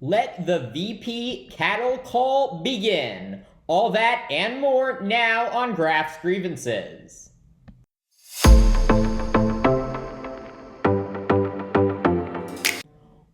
Let the VP cattle call begin. All that and more now on Graph's Grievances.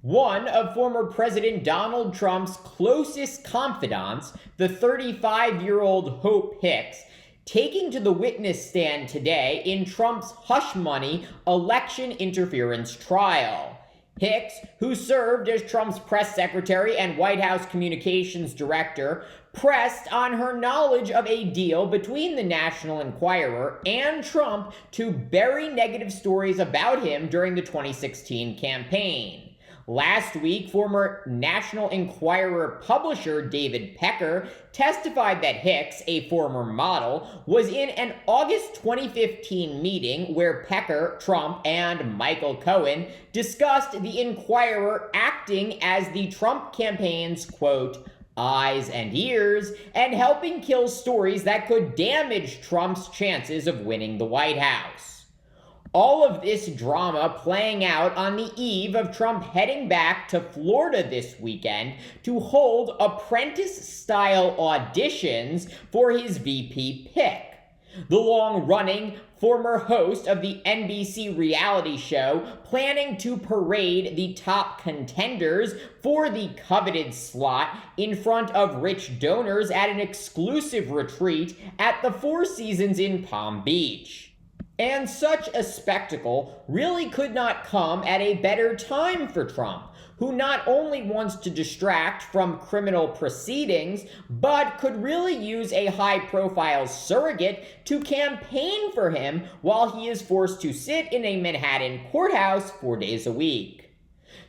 One of former President Donald Trump's closest confidants, the 35-year-old Hope Hicks, taking to the witness stand today in Trump's hush money election interference trial. Hicks, who served as Trump's press secretary and White House communications director, pressed on her knowledge of a deal between the National Enquirer and Trump to bury negative stories about him during the 2016 campaign. Last week, former National Enquirer publisher David Pecker testified that Hicks, a former model, was in an August 2015 meeting where Pecker, Trump, and Michael Cohen discussed the Enquirer acting as the Trump campaign's, quote, eyes and ears, and helping kill stories that could damage Trump's chances of winning the White House. All of this drama playing out on the eve of Trump heading back to Florida this weekend to hold apprentice-style auditions for his VP pick. The long-running former host of the NBC reality show planning to parade the top contenders for the coveted slot in front of rich donors at an exclusive retreat at the Four Seasons in Palm Beach. And such a spectacle really could not come at a better time for Trump, who not only wants to distract from criminal proceedings, but could really use a high-profile surrogate to campaign for him while he is forced to sit in a Manhattan courthouse 4 days a week.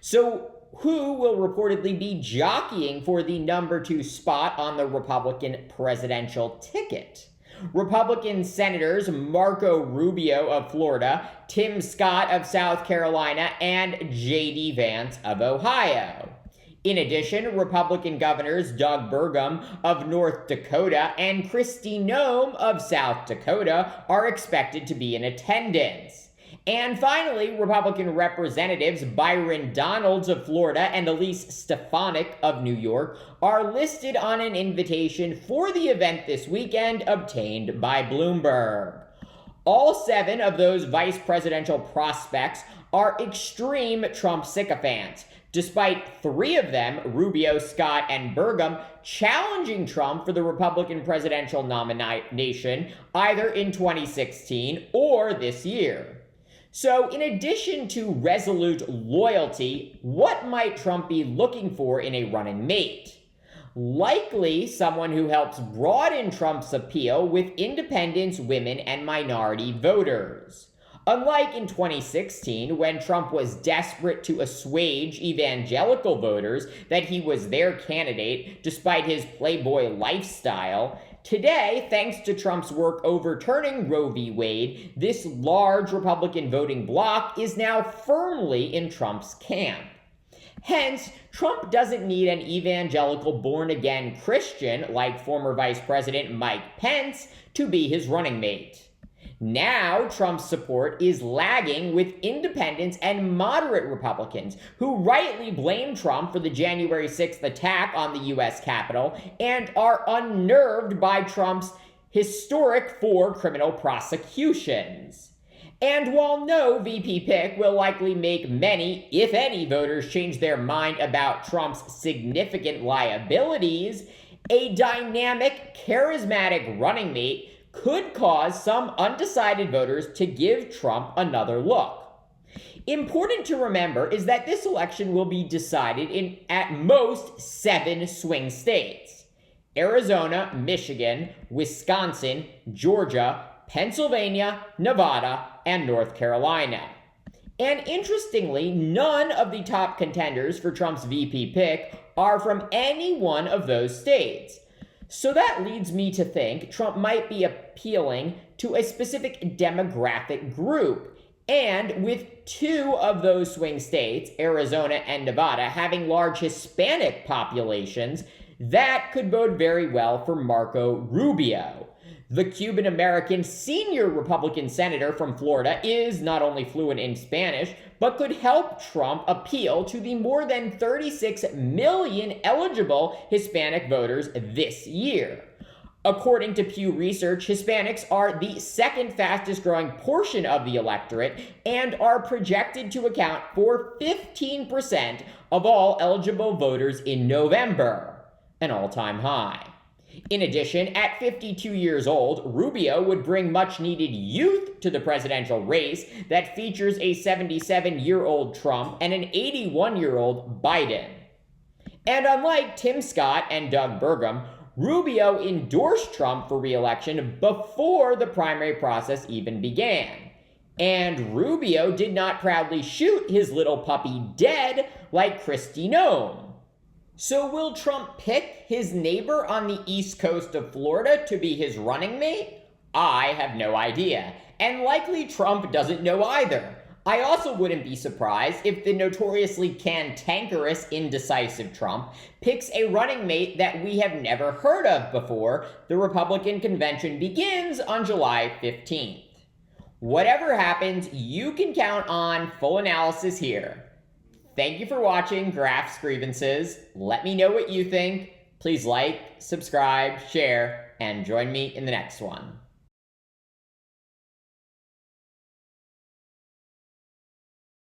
So, who will reportedly be jockeying for the number 2 spot on the Republican presidential ticket? Republican Senators Marco Rubio of Florida, Tim Scott of South Carolina, and J.D. Vance of Ohio. In addition, Republican Governors Doug Burgum of North Dakota and Kristi Noem of South Dakota are expected to be in attendance. And finally, Republican Representatives Byron Donalds of Florida and Elise Stefanik of New York are listed on an invitation for the event this weekend obtained by Bloomberg. All 7 of those vice presidential prospects are extreme Trump sycophants, despite 3 of them, Rubio, Scott, and Burgum, challenging Trump for the Republican presidential nomination either in 2016 or this year. So, in addition to resolute loyalty, what might Trump be looking for in a running mate? Likely someone who helps broaden Trump's appeal with independents, women, and minority voters. Unlike in 2016, when Trump was desperate to assuage evangelical voters that he was their candidate despite his playboy lifestyle, today, thanks to Trump's work overturning Roe v. Wade, this large Republican voting bloc is now firmly in Trump's camp. Hence, Trump doesn't need an evangelical born-again Christian like former Vice President Mike Pence to be his running mate. Now, Trump's support is lagging with independents and moderate Republicans who rightly blame Trump for the January 6th attack on the U.S. Capitol and are unnerved by Trump's historic 4 criminal prosecutions. And while no VP pick will likely make many, if any, voters change their mind about Trump's significant liabilities, a dynamic, charismatic running mate could cause some undecided voters to give Trump another look. Important to remember is that this election will be decided in, at most, 7 swing states: Arizona, Michigan, Wisconsin, Georgia, Pennsylvania, Nevada, and North Carolina. And interestingly, none of the top contenders for Trump's VP pick are from any one of those states. So that leads me to think Trump might be appealing to a specific demographic group. And with 2 of those swing states, Arizona and Nevada, having large Hispanic populations, that could bode very well for Marco Rubio. The Cuban-American senior Republican senator from Florida is not only fluent in Spanish, but could help Trump appeal to the more than 36 million eligible Hispanic voters this year. According to Pew Research, Hispanics are the second fastest growing portion of the electorate and are projected to account for 15% of all eligible voters in November, an all-time high. In addition, at 52 years old, Rubio would bring much-needed youth to the presidential race that features a 77-year-old Trump and an 81-year-old Biden. And unlike Tim Scott and Doug Burgum, Rubio endorsed Trump for re-election before the primary process even began. And Rubio did not proudly shoot his little puppy dead like Kristi Noem. So will Trump pick his neighbor on the east coast of Florida to be his running mate? I have no idea, and likely Trump doesn't know either. I also wouldn't be surprised if the notoriously cantankerous, indecisive Trump picks a running mate that we have never heard of before the Republican convention begins on July 15th. Whatever happens, you can count on full analysis here. Thank you for watching Graph's Grievances. Let me know what you think. Please like, subscribe, share, and join me in the next one.